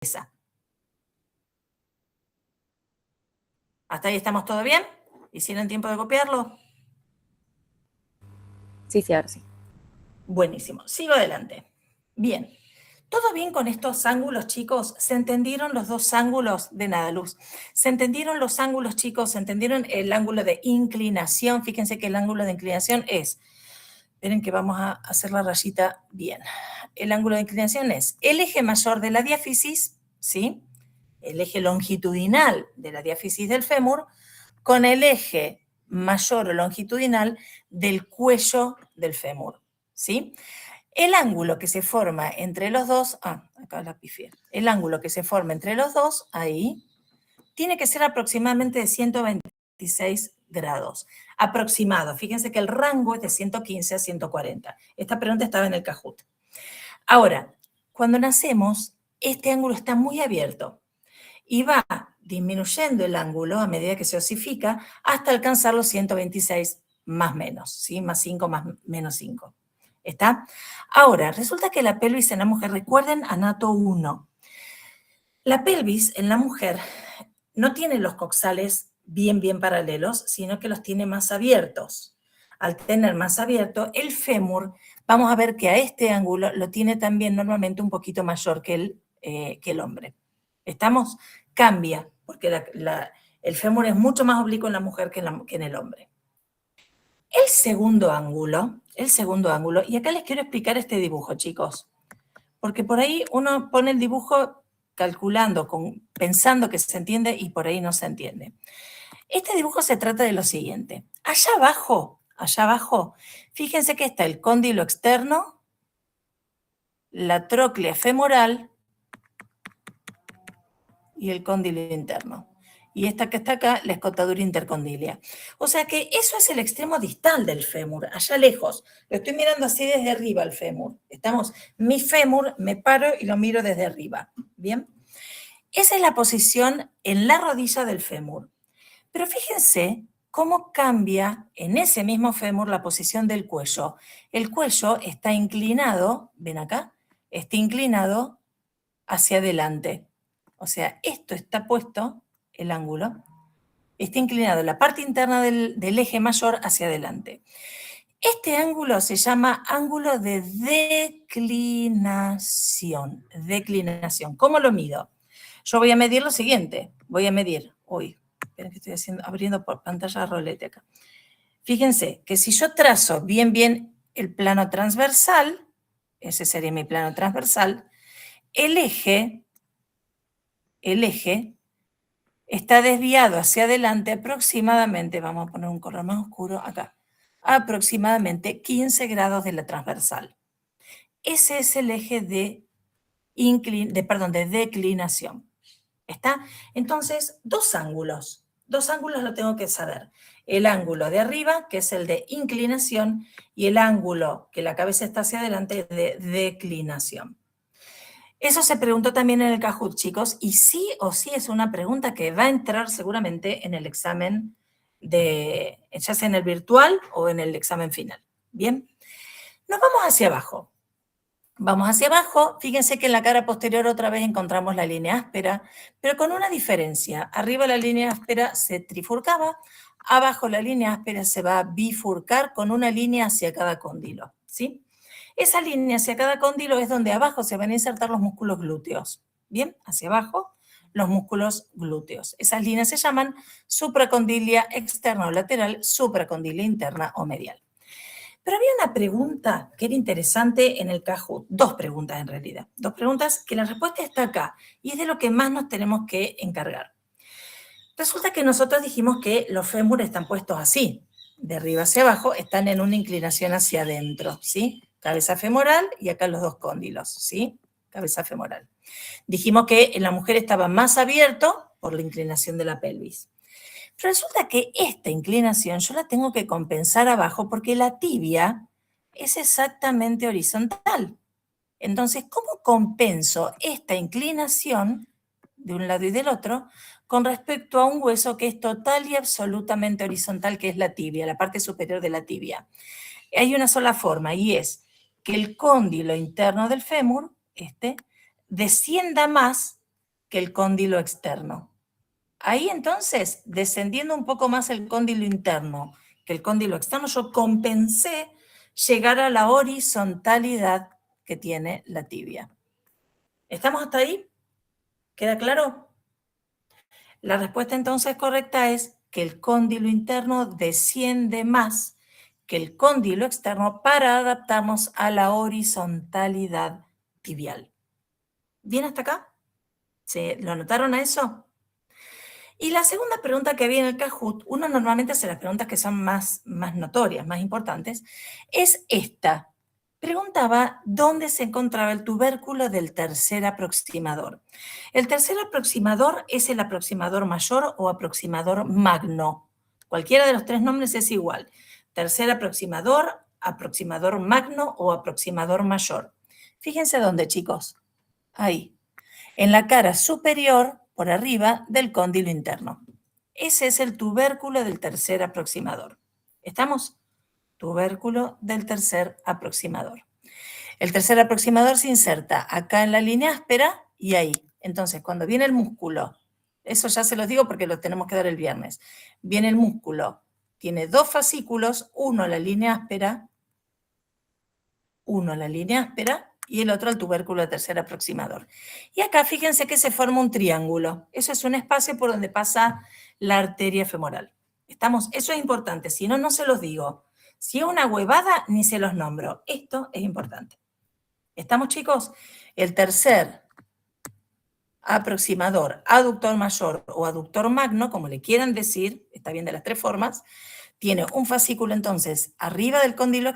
esa. ¿Hasta ahí estamos todo bien? ¿Hicieron tiempo de copiarlo? Sí, ahora sí. Buenísimo. Sigo adelante. Bien. ¿Todo bien con estos ángulos, chicos? ¿Se entendieron los dos ángulos? De nada, Luz. ¿Se entendieron los ángulos, chicos? ¿Se entendieron el ángulo de inclinación? Fíjense que el ángulo de inclinación es... Esperen que vamos a hacer la rayita bien. El ángulo de inclinación es el eje mayor de la diáfisis, ¿sí? El eje longitudinal de la diáfisis del fémur, con el eje mayor o longitudinal del cuello del fémur, ¿sí? El ángulo que se forma entre los dos, acá la pifié, el ángulo que se forma entre los dos, ahí, tiene que ser aproximadamente de 126 grados. Aproximado, fíjense que el rango es de 115 a 140. Esta pregunta estaba en el Kahoot. Ahora, cuando nacemos, este ángulo está muy abierto y va disminuyendo el ángulo a medida que se osifica hasta alcanzar los 126 más menos, ¿sí? Más 5 más menos 5. ¿Está? Ahora, resulta que la pelvis en la mujer, recuerden anato 1. La pelvis en la mujer no tiene los coxales bien paralelos, sino que los tiene más abiertos. Al tener más abierto, el fémur, vamos a ver que a este ángulo lo tiene también normalmente un poquito mayor que el hombre. ¿Estamos? Cambia, porque el fémur es mucho más oblicuo en la mujer que en el hombre. El segundo ángulo, y acá les quiero explicar este dibujo, chicos, porque por ahí uno pone el dibujo calculando, pensando que se entiende y por ahí no se entiende. Este dibujo se trata de lo siguiente. Allá abajo, fíjense que está el cóndilo externo, la tróclea femoral y el cóndilo interno. Y esta que está acá, la escotadura intercondilia. O sea que eso es el extremo distal del fémur, allá lejos. Lo estoy mirando así desde arriba el fémur. Mi fémur, me paro y lo miro desde arriba. ¿Bien? Esa es la posición en la rodilla del fémur. Pero fíjense cómo cambia en ese mismo fémur la posición del cuello. El cuello está inclinado, ven acá, está inclinado hacia adelante. O sea, esto está puesto, el ángulo, está inclinado la parte interna del eje mayor hacia adelante. Este ángulo se llama ángulo de declinación. ¿Cómo lo mido? Yo voy a medir lo siguiente. Esperen que estoy abriendo por pantalla rolete acá. Fíjense que si yo trazo bien el plano transversal, ese sería mi plano transversal, el eje está desviado hacia adelante aproximadamente, vamos a poner un color más oscuro acá, aproximadamente 15 grados de la transversal. Ese es el eje de declinación. ¿Está? Entonces, dos ángulos lo tengo que saber. El ángulo de arriba, que es el de inclinación, y el ángulo que la cabeza está hacia adelante de declinación. Eso se preguntó también en el Kahoot, chicos, y sí o sí es una pregunta que va a entrar seguramente en el examen ya sea en el virtual o en el examen final. Bien, nos vamos hacia abajo. Fíjense que en la cara posterior otra vez encontramos la línea áspera, pero con una diferencia. Arriba la línea áspera se trifurcaba, abajo la línea áspera se va a bifurcar con una línea hacia cada cóndilo, ¿sí? Esa línea hacia cada cóndilo es donde abajo se van a insertar los músculos glúteos. Bien, hacia abajo los músculos glúteos. Esas líneas se llaman supracondilia externa o lateral, supracondilia interna o medial. Pero había una pregunta que era interesante en el Kahoot, dos preguntas en realidad, dos preguntas que la respuesta está acá y es de lo que más nos tenemos que encargar. Resulta que nosotros dijimos que los fémures están puestos así, de arriba hacia abajo, están en una inclinación hacia adentro, ¿sí? Cabeza femoral y acá los dos cóndilos, ¿sí? Cabeza femoral. Dijimos que en la mujer estaba más abierto por la inclinación de la pelvis. Pero resulta que esta inclinación yo la tengo que compensar abajo porque la tibia es exactamente horizontal. Entonces, ¿cómo compenso esta inclinación de un lado y del otro con respecto a un hueso que es total y absolutamente horizontal, que es la tibia, la parte superior de la tibia? Hay una sola forma y es que el cóndilo interno del fémur, descienda más que el cóndilo externo. Ahí entonces, descendiendo un poco más el cóndilo interno que el cóndilo externo, yo compensé llegar a la horizontalidad que tiene la tibia. ¿Estamos hasta ahí? ¿Queda claro? La respuesta entonces correcta es que el cóndilo interno desciende más que el cóndilo externo para adaptarnos a la horizontalidad tibial. ¿Bien hasta acá? ¿Lo anotaron a eso? Y la segunda pregunta que había en el Kahoot, uno normalmente hace las preguntas que son más notorias, más importantes, es esta. Preguntaba dónde se encontraba el tubérculo del tercer aproximador. El tercer aproximador es el aproximador mayor o aproximador magno. Cualquiera de los tres nombres es igual. Tercer aproximador, aproximador magno o aproximador mayor. Fíjense dónde, chicos. Ahí. En la cara superior, por arriba del cóndilo interno. Ese es el tubérculo del tercer aproximador. ¿Estamos? Tubérculo del tercer aproximador. El tercer aproximador se inserta acá en la línea áspera y ahí. Entonces, cuando viene el músculo, eso ya se los digo porque lo tenemos que dar el viernes, viene el músculo, tiene dos fascículos, uno a la línea áspera, y el otro al tubérculo del tercer aproximador. Y acá fíjense que se forma un triángulo. Eso es un espacio por donde pasa la arteria femoral. ¿Estamos? Eso es importante, si no, no se los digo. Si es una huevada, ni se los nombro. Esto es importante. ¿Estamos, chicos? El tercer aproximador, aductor mayor o aductor magno, como le quieran decir, está bien de las tres formas, tiene un fascículo entonces arriba del cóndilo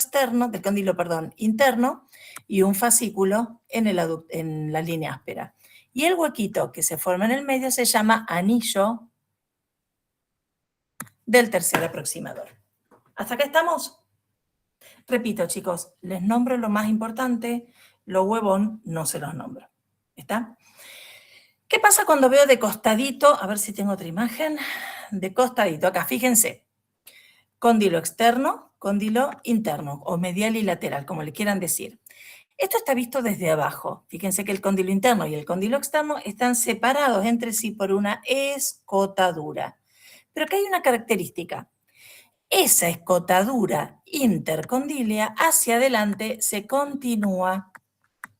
interno y un fascículo en la línea áspera. Y el huequito que se forma en el medio se llama anillo del tercer aproximador. ¿Hasta acá estamos? Repito, chicos, les nombro lo más importante, lo huevón no se los nombro. ¿Está? ¿Qué pasa cuando veo de costadito? A ver si tengo otra imagen. De costadito, acá, fíjense. Cóndilo externo, cóndilo interno, o medial y lateral, como le quieran decir. Esto está visto desde abajo. Fíjense que el cóndilo interno y el cóndilo externo están separados entre sí por una escotadura. Pero acá hay una característica. Esa escotadura intercondilia hacia adelante se continúa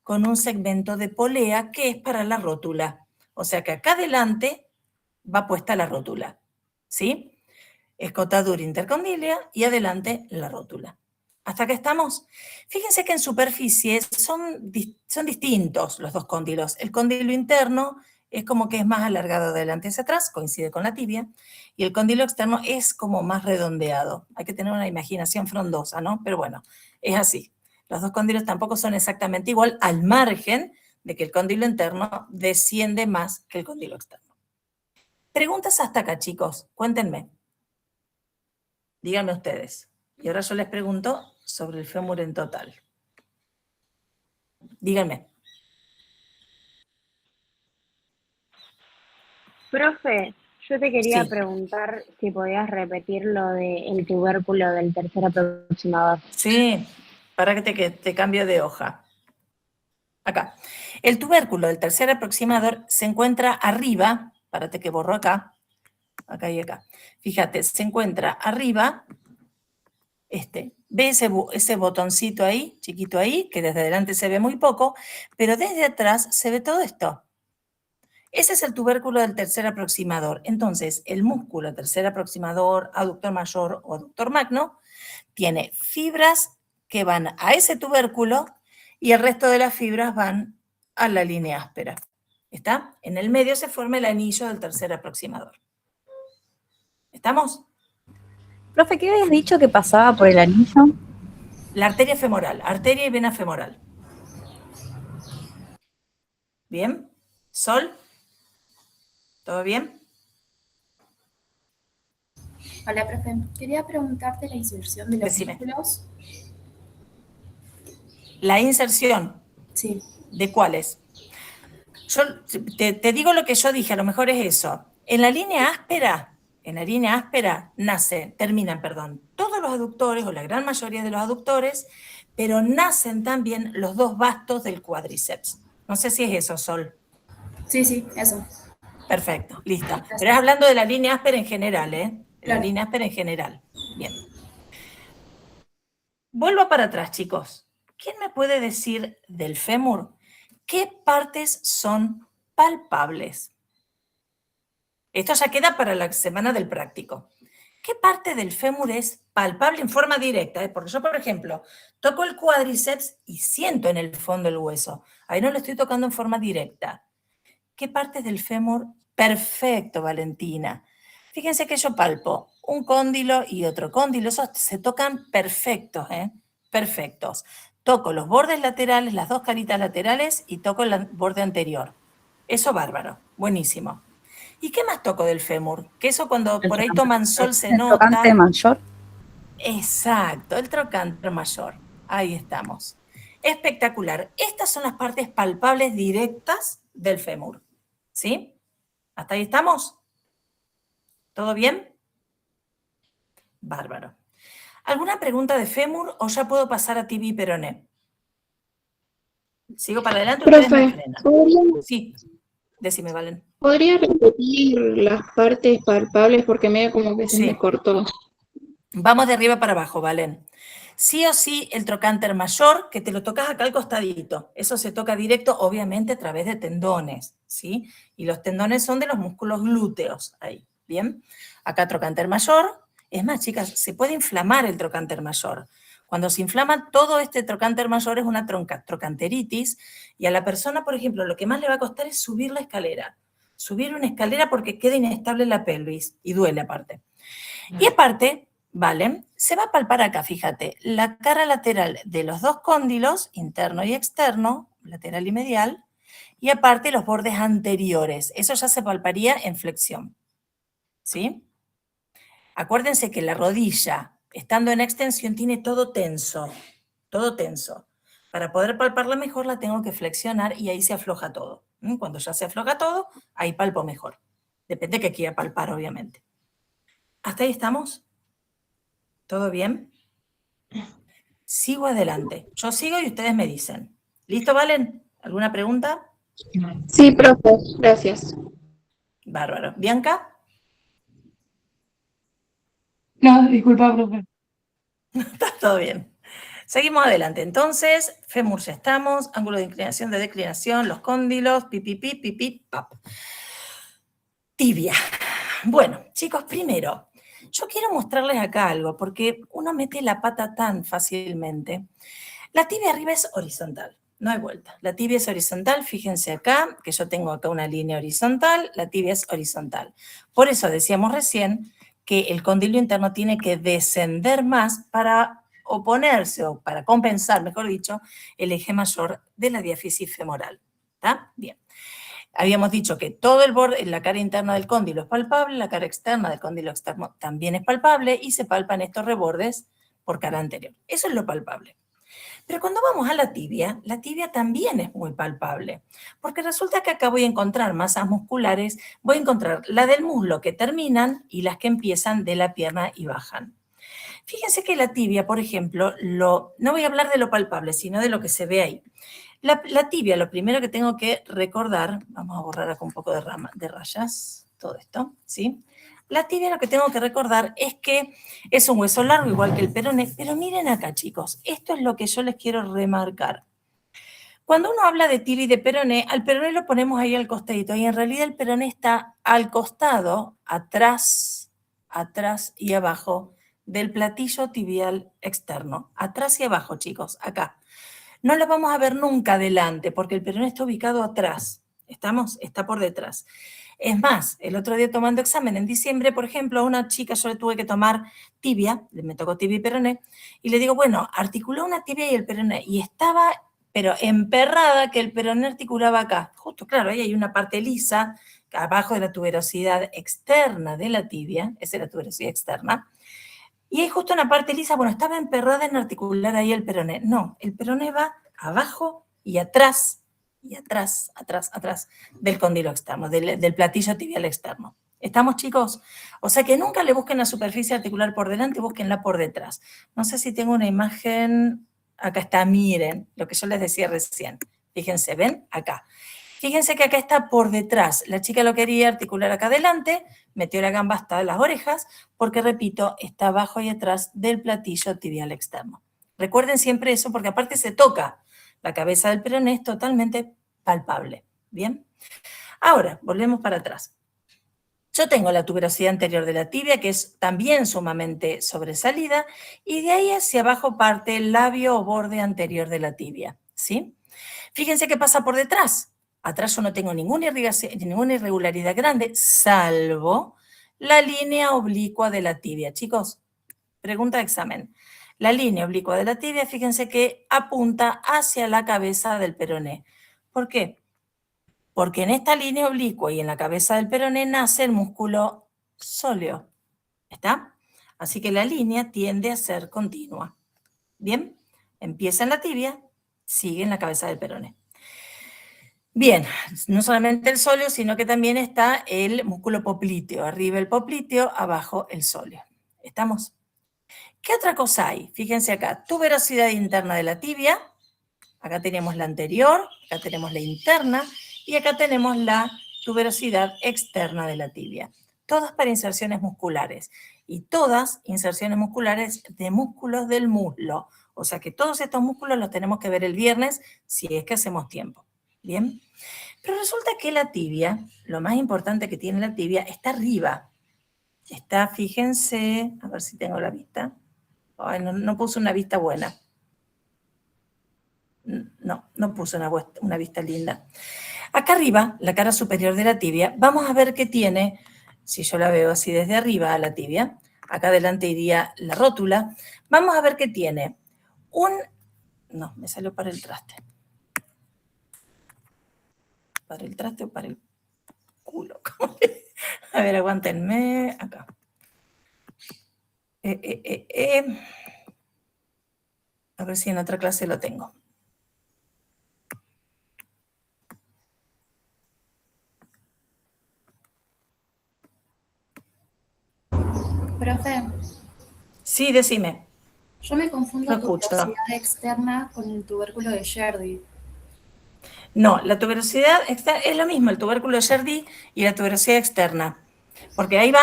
con un segmento de polea que es para la rótula. O sea que acá adelante va puesta la rótula. ¿Sí? Escotadura intercondilia y adelante la rótula. ¿Hasta acá estamos? Fíjense que en superficie son distintos los dos cóndilos. El cóndilo interno es como que es más alargado de adelante hacia atrás, coincide con la tibia, y el cóndilo externo es como más redondeado. Hay que tener una imaginación frondosa, ¿no? Pero bueno, es así. Los dos cóndilos tampoco son exactamente igual, al margen de que el cóndilo interno desciende más que el cóndilo externo. Preguntas hasta acá, chicos. Cuéntenme. Díganme ustedes. Y ahora yo les pregunto sobre el fémur en total. Díganme. Profe, yo te quería Sí. preguntar si podías repetir lo del tubérculo del tercer aproximador. Sí, para que te cambio de hoja. Acá. El tubérculo del tercer aproximador se encuentra arriba, párate que borro acá y acá. Fíjate, se encuentra arriba, ¿ve ese botoncito ahí, chiquito ahí, que desde adelante se ve muy poco, pero desde atrás se ve todo esto? Ese es el tubérculo del tercer aproximador. Entonces, el músculo tercer aproximador, aductor mayor o aductor magno, tiene fibras que van a ese tubérculo y el resto de las fibras van a la línea áspera. ¿Está? En el medio se forma el anillo del tercer aproximador. ¿Estamos? Profe, ¿qué habías dicho que pasaba por el anillo? La arteria femoral, arteria y vena femoral. ¿Bien? ¿Sol? ¿Todo bien? Hola, profe. Quería preguntarte la inserción de los Decime. músculos. La inserción. Sí. ¿De cuáles? Yo te digo lo que yo dije, a lo mejor es eso. En la línea áspera terminan todos los aductores o la gran mayoría de los aductores, pero nacen también los dos bastos del cuádriceps. No sé si es eso, Sol. Sí, sí, eso. Perfecto, listo. Pero es hablando de la línea áspera en general, ¿eh? La Claro. línea áspera en general. Bien. Vuelvo para atrás, chicos. ¿Quién me puede decir del fémur qué partes son palpables? Esto ya queda para la semana del práctico. ¿Qué parte del fémur es palpable en forma directa? Porque yo, por ejemplo, toco el cuádriceps y siento en el fondo el hueso. Ahí no lo estoy tocando en forma directa. ¿Qué partes del fémur? Perfecto, Valentina. Fíjense que yo palpo un cóndilo y otro cóndilo. Esos se tocan perfectos, ¿eh? Perfectos. Toco los bordes laterales, las dos caritas laterales y toco el borde anterior. Eso bárbaro, buenísimo. ¿Y qué más toco del fémur? Que eso cuando por ahí toman sol se El trocante nota. mayor. Exacto, el trocánter mayor. Ahí estamos. Espectacular. Estas son las partes palpables directas del fémur. ¿Sí? ¿Hasta ahí estamos? ¿Todo bien? Bárbaro. ¿Alguna pregunta de fémur o ya puedo pasar a tibia y peroné? ¿Sigo para adelante? Ustedes me Profe, frenan. ¿podría, Sí, decime, Valen. podría repetir las partes palpables porque medio como que se me Sí. cortó? Vamos de arriba para abajo, Valen. Sí o sí, el trocánter mayor, que te lo tocas acá al costadito. Eso se toca directo, obviamente, a través de tendones, ¿sí? Y los tendones son de los músculos glúteos, ahí, ¿bien? Acá trocánter mayor. Es más, chicas, se puede inflamar el trocánter mayor. Cuando se inflama todo este trocánter mayor es una trocanteritis y a la persona, por ejemplo, lo que más le va a costar es subir la escalera. Subir una escalera porque queda inestable la pelvis y duele aparte. Y aparte, ¿vale? Se va a palpar acá, fíjate, la cara lateral de los dos cóndilos, interno y externo, lateral y medial, y aparte los bordes anteriores. Eso ya se palparía en flexión, ¿sí? Acuérdense que la rodilla, estando en extensión, tiene todo tenso, todo tenso. Para poder palparla mejor la tengo que flexionar y ahí se afloja todo. Cuando ya se afloja todo, ahí palpo mejor. Depende de qué quiera palpar, obviamente. ¿Hasta ahí estamos? ¿Todo bien? Sigo adelante. Yo sigo y ustedes me dicen. ¿Listo, Valen? ¿Alguna pregunta? Sí, profe, gracias. Bárbaro. ¿Bianca? No, disculpa, profe. Está todo bien. Seguimos adelante. Entonces, fémur ya estamos, ángulo de inclinación, de declinación, los cóndilos, pipipi, pipi, pap. Tibia. Bueno, chicos, primero, yo quiero mostrarles acá algo, porque uno mete la pata tan fácilmente. La tibia arriba es horizontal, no hay vuelta. La tibia es horizontal, fíjense acá, que yo tengo acá una línea horizontal, la tibia es horizontal. Por eso decíamos recién que el condilo interno tiene que descender más para oponerse, o para compensar, mejor dicho, el eje mayor de la diáfisis femoral. ¿Está? Bien. Habíamos dicho que todo el borde, la cara interna del cóndilo es palpable, la cara externa del cóndilo externo también es palpable y se palpan estos rebordes por cara anterior. Eso es lo palpable. Pero cuando vamos a la tibia también es muy palpable, porque resulta que acá voy a encontrar masas musculares, voy a encontrar la del muslo que terminan y las que empiezan de la pierna y bajan. Fíjense que la tibia, por ejemplo, no voy a hablar de lo palpable, sino de lo que se ve ahí. La tibia, lo primero que tengo que recordar, vamos a borrar acá un poco de rayas, todo esto, ¿sí? La tibia lo que tengo que recordar es que es un hueso largo, igual que el peroné, pero miren acá, chicos, esto es lo que yo les quiero remarcar. Cuando uno habla de tibia y de peroné, al peroné lo ponemos ahí al costadito, y en realidad el peroné está al costado, atrás y abajo del platillo tibial externo. Atrás y abajo, chicos, acá. No lo vamos a ver nunca adelante, porque el peroné está ubicado atrás. ¿Estamos? Está por detrás. Es más, el otro día tomando examen en diciembre, por ejemplo, a una chica yo le tuve que tomar tibia, me tocó tibia y peroné, y le digo, bueno, articuló una tibia y el peroné, y estaba, pero emperrada que el peroné articulaba acá. Justo, claro, ahí hay una parte lisa, abajo de la tuberosidad externa de la tibia, esa es la tuberosidad externa, y hay justo una parte lisa, bueno, estaba emperrada en articular ahí el peroné. No, el peroné va abajo y atrás del cóndilo externo, del platillo tibial externo. ¿Estamos, chicos? O sea que nunca le busquen la superficie articular por delante, búsquenla por detrás. No sé si tengo una imagen. Acá está, miren, lo que yo les decía recién. Fíjense, ¿ven? Acá. Fíjense que acá está por detrás. La chica lo quería articular acá adelante, metió la gamba hasta las orejas, porque, repito, está abajo y atrás del platillo tibial externo. Recuerden siempre eso, porque aparte se toca. La cabeza del peroné es totalmente palpable. ¿Bien? Ahora, volvemos para atrás. Yo tengo la tuberosidad anterior de la tibia, que es también sumamente sobresalida, y de ahí hacia abajo parte el labio o borde anterior de la tibia, ¿sí? Fíjense qué pasa por detrás. Atrás yo no tengo ninguna irregularidad grande, salvo la línea oblicua de la tibia. Chicos, pregunta de examen. La línea oblicua de la tibia, fíjense que apunta hacia la cabeza del peroné. ¿Por qué? Porque en esta línea oblicua y en la cabeza del peroné nace el músculo sóleo. ¿Está? Así que la línea tiende a ser continua. ¿Bien? Empieza en la tibia, sigue en la cabeza del peroné. Bien, no solamente el sóleo, sino que también está el músculo popliteo. Arriba el popliteo, abajo el sóleo. ¿Estamos? ¿Qué otra cosa hay? Fíjense acá, tuberosidad interna de la tibia. Acá tenemos la anterior, acá tenemos la interna y acá tenemos la tuberosidad externa de la tibia. Todas para inserciones musculares y todas inserciones musculares de músculos del muslo. O sea que todos estos músculos los tenemos que ver el viernes si es que hacemos tiempo. ¿Bien? Pero resulta que la tibia, lo más importante que tiene la tibia, está arriba. Está, fíjense, a ver si tengo la vista. Ay, no puse una vista buena. No puse una vista linda. Acá arriba, la cara superior de la tibia, vamos a ver qué tiene, si yo la veo así desde arriba a la tibia, acá adelante iría la rótula, vamos a ver qué tiene. No, me salió para el traste. ¿Para el traste o para el culo? A ver, aguántenme, acá. A ver si en otra clase lo tengo. Profe, Sí, decime. yo me confundo Lo escucho. tuberosidad externa con el tubérculo de Sherdy. No, la tuberosidad externa es lo mismo, el tubérculo de Sherdy y la tuberosidad externa. Porque ahí va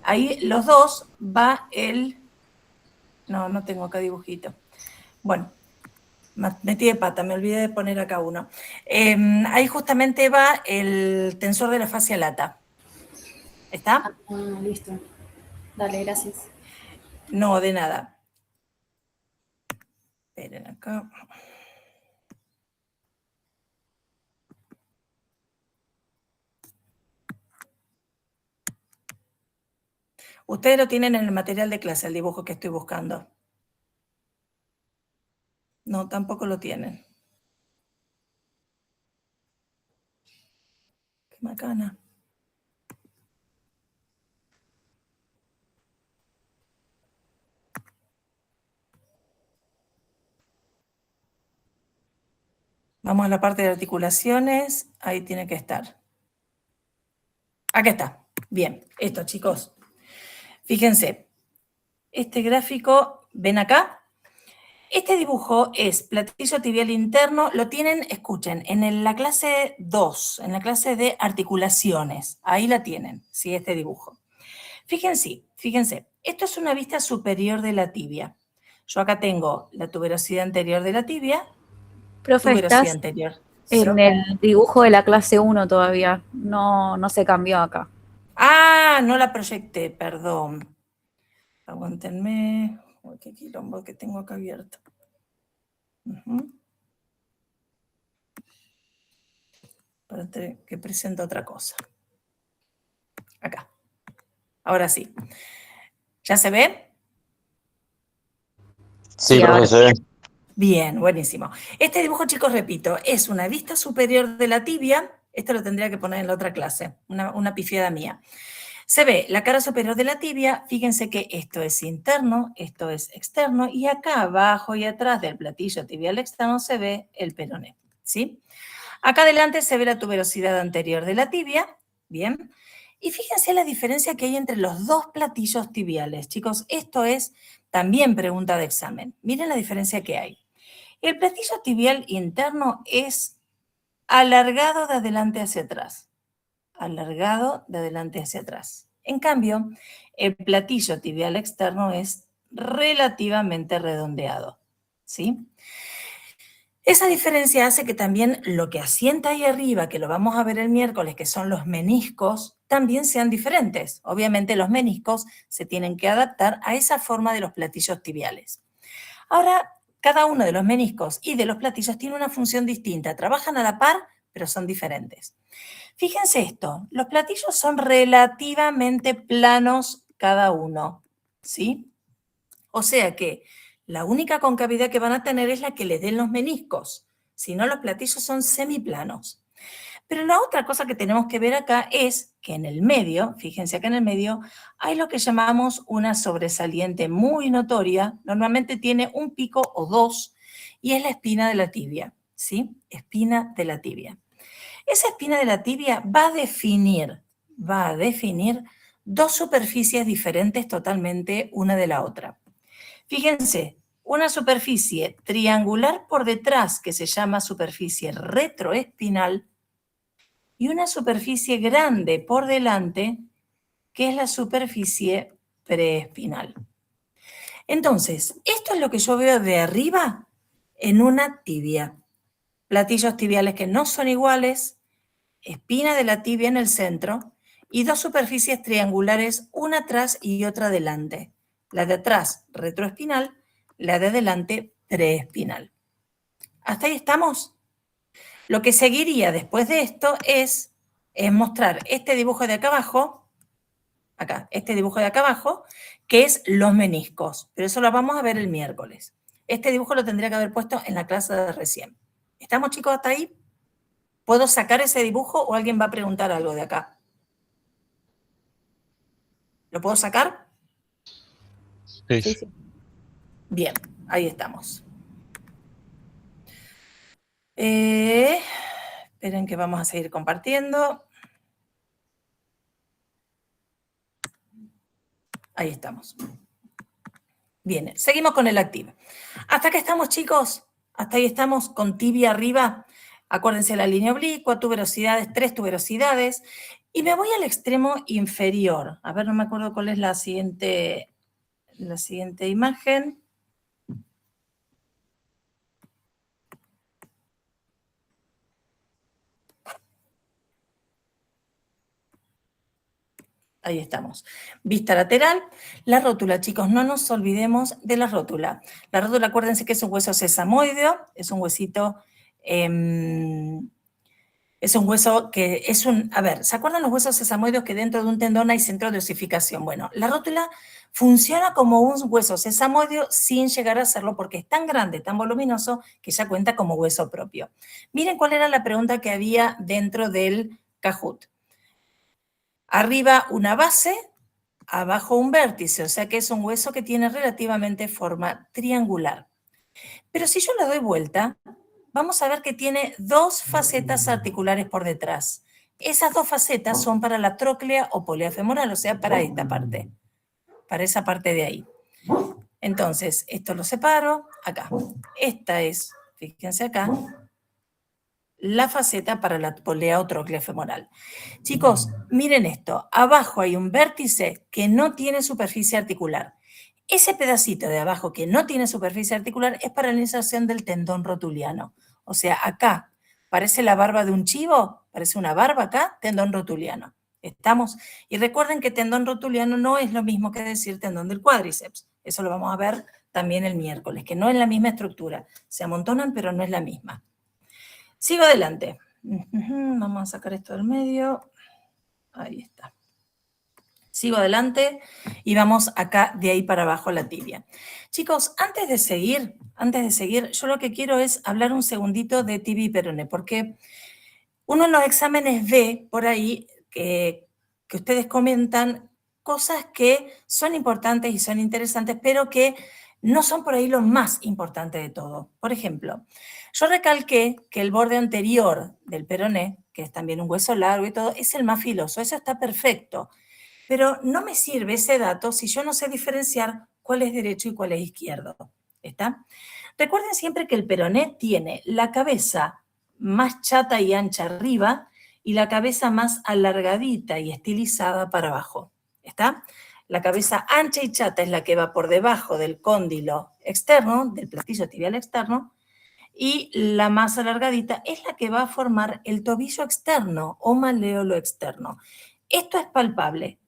ahí los dos va no tengo acá dibujito. Bueno, metí de pata, me olvidé de poner acá uno. Ahí justamente va el tensor de la fascia lata. ¿Está? Ah, listo. Dale, gracias. No, de nada. Esperen acá. Ustedes lo tienen en el material de clase, el dibujo que estoy buscando. No, tampoco lo tienen. Qué macana. Vamos a la parte de articulaciones. Ahí tiene que estar. Acá está. Bien, esto, chicos. Fíjense. Este gráfico, ¿ven acá? Este dibujo es platillo tibial interno. Lo tienen, escuchen, en la clase 2, en la clase de articulaciones. Ahí la tienen, ¿sí? Este dibujo. Fíjense. Esto es una vista superior de la tibia. Yo acá tengo la tuberosidad anterior de la tibia. Profe, Tuberosidad estás anterior. en el dibujo de la clase 1 todavía. No se cambió acá. Ah, no la proyecté, perdón. Aguántenme. Uy, qué quilombo que tengo acá abierto. Espérate que presento otra cosa. Acá. Ahora sí. ¿Ya se ve? Sí, Sí, ahora profesor. Bien, buenísimo. Este dibujo, chicos, repito, es una vista superior de la tibia. Esto lo tendría que poner en la otra clase, una pifiada mía. Se ve la cara superior de la tibia. Fíjense que esto es interno, esto es externo, y acá abajo y atrás del platillo tibial externo se ve el peroné, ¿sí? Acá adelante se ve la tuberosidad anterior de la tibia, bien. Y fíjense la diferencia que hay entre los dos platillos tibiales. Chicos, esto es también pregunta de examen. Miren la diferencia que hay. El platillo tibial interno es alargado de adelante hacia atrás. Alargado de adelante hacia atrás. En cambio, el platillo tibial externo es relativamente redondeado, ¿sí? Esa diferencia hace que también lo que asienta ahí arriba, que lo vamos a ver el miércoles, que son los meniscos, también sean diferentes. Obviamente los meniscos se tienen que adaptar a esa forma de los platillos tibiales. Ahora, cada uno de los meniscos y de los platillos tiene una función distinta. Trabajan a la par, pero son diferentes. Fíjense esto, los platillos son relativamente planos cada uno, ¿sí? O sea que la única concavidad que van a tener es la que les den los meniscos. Si no, los platillos son semiplanos. Pero la otra cosa que tenemos que ver acá es que en el medio, fíjense acá en el medio, hay lo que llamamos una sobresaliente muy notoria. Normalmente tiene un pico o dos y es la espina de la tibia, ¿sí? Espina de la tibia. Esa espina de la tibia va a definir dos superficies diferentes totalmente una de la otra. Fíjense, una superficie triangular por detrás que se llama superficie retroespinal y una superficie grande por delante que es la superficie preespinal. Entonces, esto es lo que yo veo de arriba en una tibia. Platillos tibiales que no son iguales, espina de la tibia en el centro y dos superficies triangulares, una atrás y otra adelante. La de atrás, retroespinal, la de adelante, preespinal. ¿Hasta ahí estamos? Lo que seguiría después de esto es mostrar este dibujo de acá abajo, este dibujo de acá abajo, que es los meniscos, pero eso lo vamos a ver el miércoles. Este dibujo lo tendría que haber puesto en la clase de recién. ¿Estamos, chicos, hasta ahí? ¿Puedo sacar ese dibujo o alguien va a preguntar algo de acá? ¿Lo puedo sacar? Sí, sí. Bien, ahí estamos. Esperen que vamos a seguir compartiendo. Ahí estamos. Bien, seguimos con el active. ¿Hasta acá estamos, chicos? Hasta ahí estamos con tibia arriba. Acuérdense la línea oblicua, tuberosidades, 3 tuberosidades. Y me voy al extremo inferior. A ver, no me acuerdo cuál es la siguiente imagen. Ahí estamos. Vista lateral. La rótula, chicos, no nos olvidemos de la rótula. La rótula, acuérdense que es un hueso sesamoideo, es un huesito, es un hueso que es un, a ver, ¿se acuerdan los huesos sesamoideos que dentro de un tendón hay centro de osificación? Bueno, la rótula funciona como un hueso sesamoideo sin llegar a serlo porque es tan grande, tan voluminoso, que ya cuenta como hueso propio. Miren cuál era la pregunta que había dentro del Kahoot. Arriba una base, abajo un vértice, o sea que es un hueso que tiene relativamente forma triangular. Pero si yo le doy vuelta, vamos a ver que tiene dos facetas articulares por detrás. Esas dos facetas son para la tróclea o polea femoral, o sea, para esta parte, para esa parte de ahí. Entonces, esto lo separo acá. Esta es, fíjense acá, la faceta para la polea o tróclea femoral. Chicos, miren esto. Abajo hay un vértice que no tiene superficie articular. Ese pedacito de abajo que no tiene superficie articular es para la inserción del tendón rotuliano. O sea, acá parece la barba de un chivo, parece una barba acá, tendón rotuliano. ¿Estamos? Y recuerden que tendón rotuliano no es lo mismo que decir tendón del cuádriceps. Eso lo vamos a ver también el miércoles, que no es la misma estructura. Se amontonan, pero no es la misma. Sigo adelante. Vamos a sacar esto del medio. Ahí está. Sigo adelante y vamos acá de ahí para abajo la tibia. Chicos, antes de seguir, yo lo que quiero es hablar un segundito de tibia y peroné, porque uno en los exámenes ve por ahí que ustedes comentan cosas que son importantes y son interesantes, pero que no son por ahí lo más importante de todo. Por ejemplo, yo recalqué que el borde anterior del peroné, que es también un hueso largo y todo, es el más filoso. Eso está perfecto. Pero no me sirve ese dato si yo no sé diferenciar cuál es derecho y cuál es izquierdo. ¿Está? Recuerden siempre que el peroné tiene la cabeza más chata y ancha arriba y la cabeza más alargadita y estilizada para abajo. ¿Está? La cabeza ancha y chata es la que va por debajo del cóndilo externo, del platillo tibial externo, y la más alargadita es la que va a formar el tobillo externo o maleolo externo. Esto es palpable,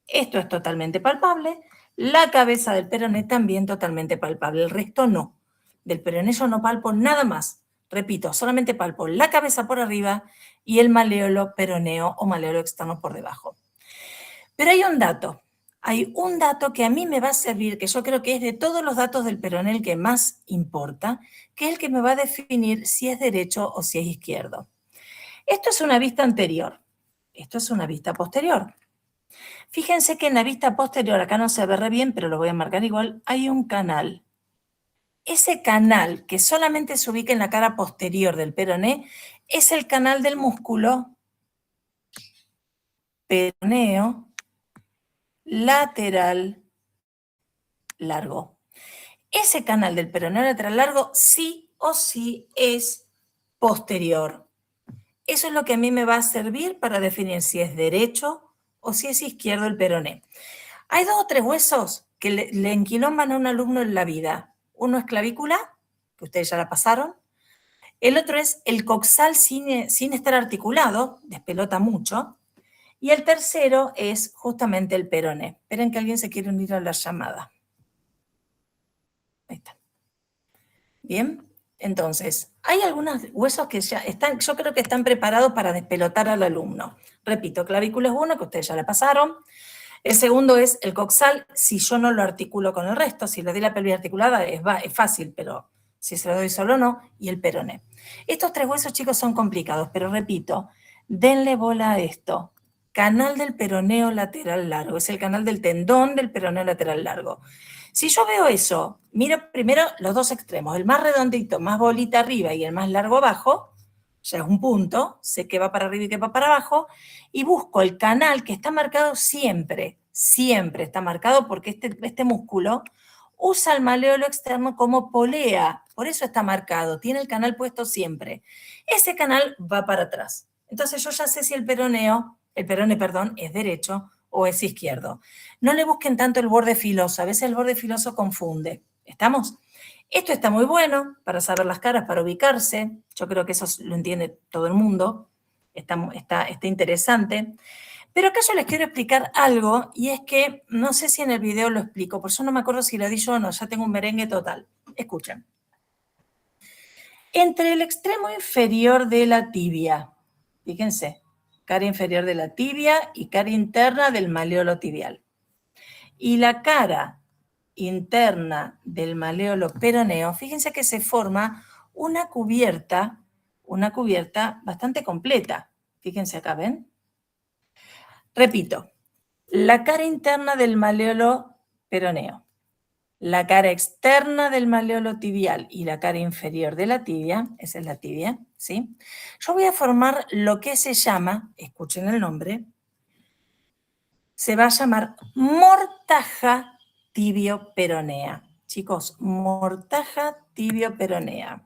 esto es totalmente palpable, la cabeza del peroné también totalmente palpable, el resto no. Del peroné yo no palpo nada más, repito, solamente palpo la cabeza por arriba y el maleolo peroneo o maleolo externo por debajo. Pero hay un dato que a mí me va a servir, que yo creo que es de todos los datos del peroné el que más importa, que es el que me va a definir si es derecho o si es izquierdo. Esto es una vista anterior, esto es una vista posterior. Fíjense que en la vista posterior, acá no se ve re bien, pero lo voy a marcar igual, hay un canal. Ese canal que solamente se ubica en la cara posterior del peroné es el canal del músculo peroneo lateral largo. Ese canal del peroneo lateral largo sí o sí es posterior. Eso es lo que a mí me va a servir para definir si es derecho o si es izquierdo el peroné. Hay 2 o 3 huesos que le enquilomban a un alumno en la vida. Uno es clavícula, que ustedes ya la pasaron. El otro es el coxal sin estar articulado, despelota mucho. Y el tercero es justamente el peroné. Esperen que alguien se quiere unir a la llamada. Ahí está. Bien, entonces, hay algunos huesos que ya están, yo creo que están preparados para despelotar al alumno. Repito, clavícula es uno, que ustedes ya la pasaron. El segundo es el coxal, si yo no lo articulo con el resto, si le doy la pelvis articulada es fácil, pero si se lo doy solo no, y el peroné. Estos 3 huesos, chicos, son complicados, pero repito, denle bola a esto. Canal del peroneo lateral largo, es el canal del tendón del peroneo lateral largo. Si yo veo eso, miro primero los 2 extremos, el más redondito, más bolita arriba y el más largo abajo, ya es un punto, sé que va para arriba y que va para abajo, y busco el canal que está marcado siempre está marcado porque este músculo usa el maleolo externo como polea, por eso está marcado, tiene el canal puesto siempre. Ese canal va para atrás. Entonces yo ya sé si el peroné, es derecho o es izquierdo. No le busquen tanto el borde filoso, a veces el borde filoso confunde. ¿Estamos? Esto está muy bueno para saber las caras, para ubicarse. Yo creo que eso lo entiende todo el mundo. Está interesante. Pero acá yo les quiero explicar algo, y es que no sé si en el video lo explico, por eso no me acuerdo si lo di yo o no, ya tengo un merengue total. Escuchen. Entre el extremo inferior de la tibia, fíjense, cara inferior de la tibia y cara interna del maleolo tibial, y la cara interna del maleolo peroneo, fíjense que se forma una cubierta bastante completa. Fíjense acá, ¿ven? Repito, la cara interna del maleolo peroneo, la cara externa del maleolo tibial y la cara inferior de la tibia, esa es la tibia, ¿sí? Yo voy a formar lo que se llama, escuchen el nombre, se va a llamar mortaja tibio-peronea. Chicos, mortaja tibio-peronea.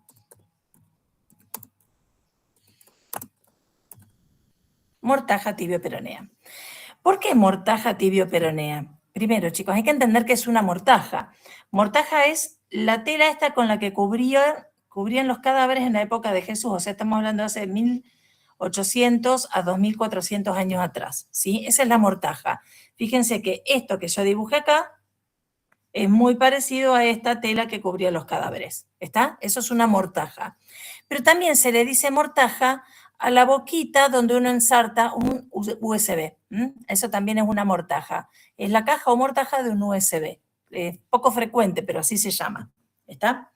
Mortaja tibio-peronea. ¿Por qué mortaja tibio-peronea? Primero, chicos, hay que entender que es una mortaja. Mortaja es la tela esta con la que cubrían los cadáveres en la época de Jesús, o sea, estamos hablando de hace 1800 a 2400 años atrás, ¿sí? Esa es la mortaja. Fíjense que esto que yo dibujé acá es muy parecido a esta tela que cubría los cadáveres, ¿está? Eso es una mortaja. Pero también se le dice mortaja a la boquita donde uno ensarta un USB. Eso también es una mortaja. Es la caja o mortaja de un USB. Es poco frecuente, pero así se llama. ¿Está?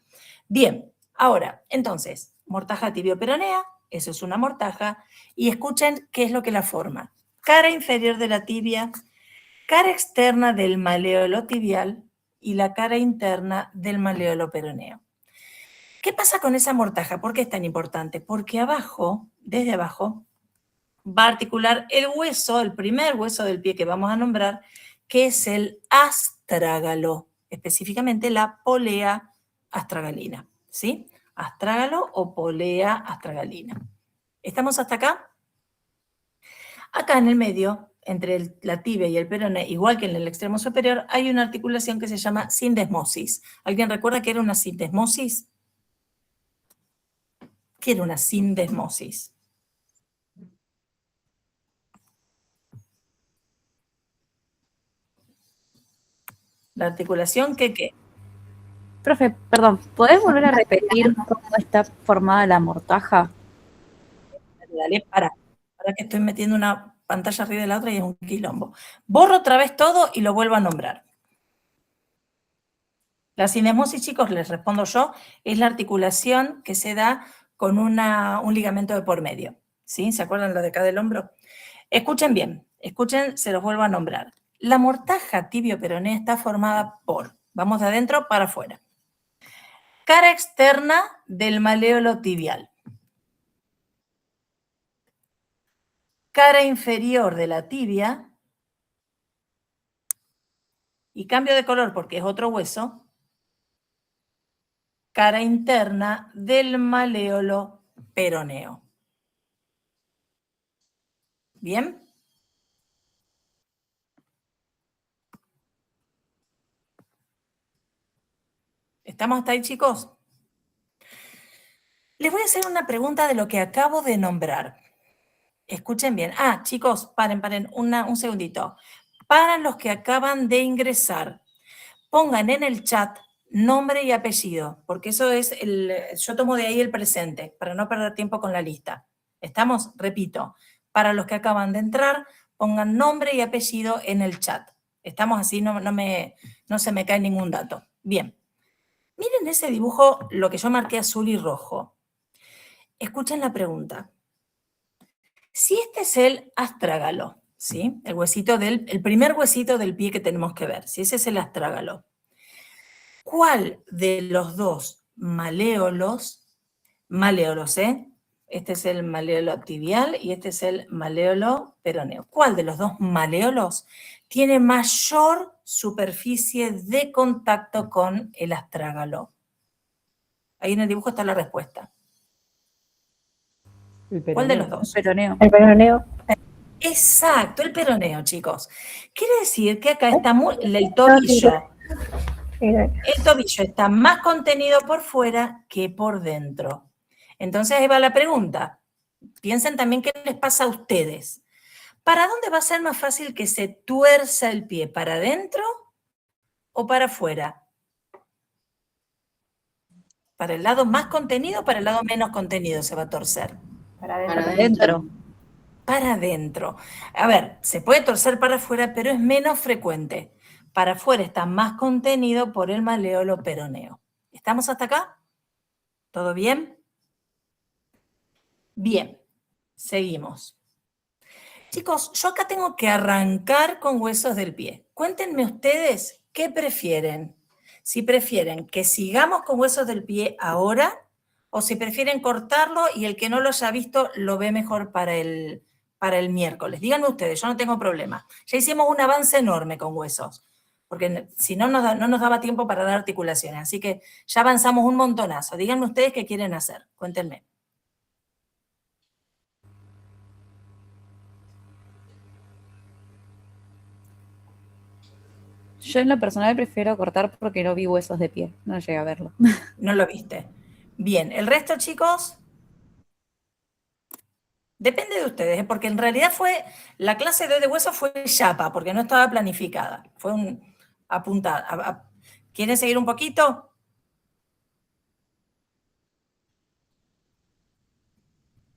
Bien, ahora, entonces, mortaja tibio-peronea, eso es una mortaja. Y escuchen qué es lo que la forma. Cara inferior de la tibia, cara externa del maleolo tibial y la cara interna del maleolo peroneo. ¿Qué pasa con esa mortaja? ¿Por qué es tan importante? Porque abajo, desde abajo, va a articular el hueso, el primer hueso del pie que vamos a nombrar, que es el astrágalo, específicamente la polea astragalina, ¿sí? astrágalo o polea astragalina. ¿Estamos hasta acá? Acá en el medio, entre la tibia y el peroné, igual que en el extremo superior, hay una articulación que se llama sindesmosis. ¿Alguien recuerda qué era una sindesmosis? ¿Qué era una sindesmosis? La articulación que, ¿qué? Profe, perdón, ¿podés volver a repetir cómo está formada la mortaja? Dale, para que estoy metiendo una pantalla arriba de la otra y es un quilombo. Borro otra vez todo y lo vuelvo a nombrar. La sindesmosis, chicos, les respondo yo, es la articulación que se da con un ligamento de por medio. ¿Sí? ¿Se acuerdan lo de acá del hombro? Escuchen bien, escuchen, se los vuelvo a nombrar. La mortaja tibio-peronea está formada por, vamos de adentro para afuera, cara externa del maléolo tibial, cara inferior de la tibia, y cambio de color porque es otro hueso, cara interna del maléolo peroneo. ¿Bien? ¿Estamos hasta ahí, chicos? Les voy a hacer una pregunta de lo que acabo de nombrar. Escuchen bien. Ah, chicos, paren, un segundito. Para los que acaban de ingresar, pongan en el chat nombre y apellido, porque eso es yo tomo de ahí el presente, para no perder tiempo con la lista. ¿Estamos? Repito, para los que acaban de entrar, pongan nombre y apellido en el chat. ¿Estamos así? No se me cae ningún dato. Bien. Miren ese dibujo, lo que yo marqué azul y rojo. Escuchen la pregunta. Si este es el astrágalo, ¿sí? El primer huesito del pie que tenemos que ver, si ese es el astrágalo, ¿cuál de los dos maleolos, este es el maleolo tibial y este es el maleolo peroneo, ¿cuál de los dos maleolos tiene mayor superficie de contacto con el astrágalo? Ahí en el dibujo está la respuesta. ¿Cuál de los dos? Peroneo. El peroneo. Exacto, el peroneo, chicos. Quiere decir que acá está el tobillo. El tobillo está más contenido por fuera que por dentro. Entonces ahí va la pregunta. Piensen también qué les pasa a ustedes. ¿Para dónde va a ser más fácil que se tuerza el pie? ¿Para adentro o para afuera? ¿Para el lado más contenido o para el lado menos contenido se va a torcer? Para adentro. Para adentro. A ver, se puede torcer para afuera, pero es menos frecuente. Para afuera está más contenido por el maleolo peroneo. ¿Estamos hasta acá? ¿Todo bien? Bien, seguimos. Chicos, yo acá tengo que arrancar con huesos del pie. Cuéntenme ustedes qué prefieren. Si prefieren que sigamos con huesos del pie ahora o si prefieren cortarlo y el que no lo haya visto lo ve mejor para el miércoles. Díganme ustedes, yo no tengo problema. Ya hicimos un avance enorme con huesos, porque si no, no nos daba tiempo para dar articulaciones. Así que ya avanzamos un montonazo. Díganme ustedes qué quieren hacer. Cuéntenme. Yo en lo personal prefiero cortar porque no vi huesos de pie, no llegué a verlo. No lo viste. Bien, el resto, chicos, depende de ustedes, porque en realidad la clase de hoy de huesos fue chapa, porque no estaba planificada. Fue un apuntada. ¿Quieren seguir un poquito?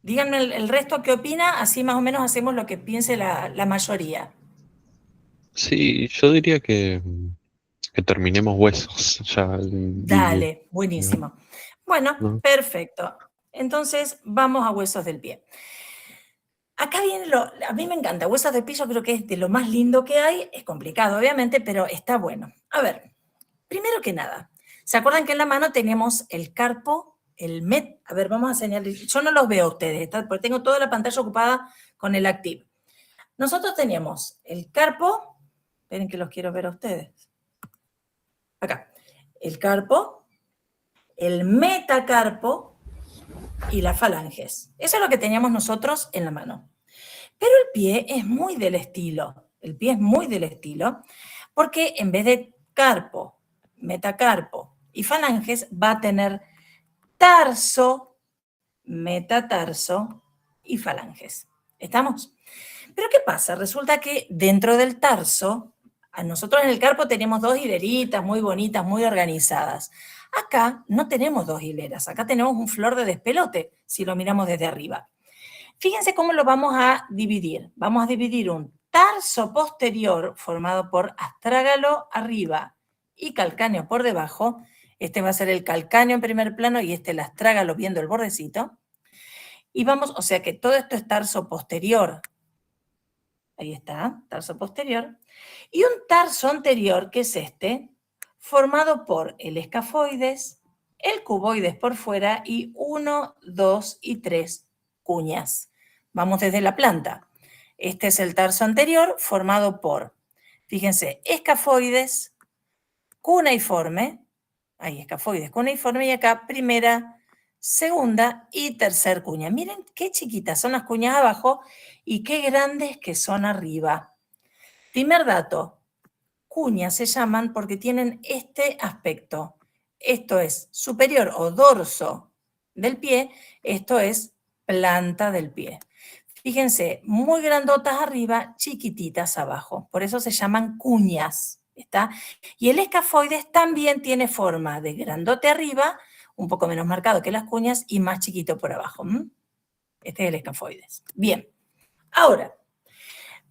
Díganme el resto qué opina, así más o menos hacemos lo que piense la mayoría. Sí, yo diría que terminemos huesos. Ya, Dale, buenísimo. Bueno, ¿no? perfecto. Entonces, vamos a huesos del pie. Acá viene a mí me encanta, huesos del pie yo creo que es de lo más lindo que hay, es complicado obviamente, pero está bueno. A ver, primero que nada, ¿se acuerdan que en la mano tenemos el carpo, a ver, vamos a señalar, yo no los veo a ustedes, porque tengo toda la pantalla ocupada con el active. Nosotros teníamos el carpo, esperen que los quiero ver a ustedes. Acá, el carpo, el metacarpo y las falanges. Eso es lo que teníamos nosotros en la mano. Pero el pie es muy del estilo. El pie es muy del estilo porque en vez de carpo, metacarpo y falanges va a tener tarso, metatarso y falanges. ¿Estamos? Pero ¿qué pasa? Resulta que dentro del tarso, nosotros en el carpo tenemos 2 hileritas muy bonitas, muy organizadas. Acá no tenemos 2 hileras, acá tenemos un flor de despelote, si lo miramos desde arriba. Fíjense cómo lo vamos a dividir. Vamos a dividir un tarso posterior formado por astrágalo arriba y calcáneo por debajo. Este va a ser el calcáneo en primer plano y este el astrágalo viendo el bordecito. Y vamos, o sea que todo esto es tarso posterior. Ahí está, tarso posterior. Y un tarso anterior, que es este, formado por el escafoides, el cuboides por fuera y 1, 2 y 3 cuñas. Vamos desde la planta. Este es el tarso anterior formado por, fíjense, escafoides, cuneiforme, ahí escafoides, cuneiforme y acá primera, segunda y tercer cuña. Miren qué chiquitas son las cuñas abajo y qué grandes que son arriba. Primer dato, cuñas se llaman porque tienen este aspecto. Esto es superior o dorso del pie, esto es planta del pie. Fíjense, muy grandotas arriba, chiquititas abajo. Por eso se llaman cuñas, ¿está? Y el escafoides también tiene forma de grandote arriba, un poco menos marcado que las cuñas y más chiquito por abajo. Este es el escafoides. Bien, ahora,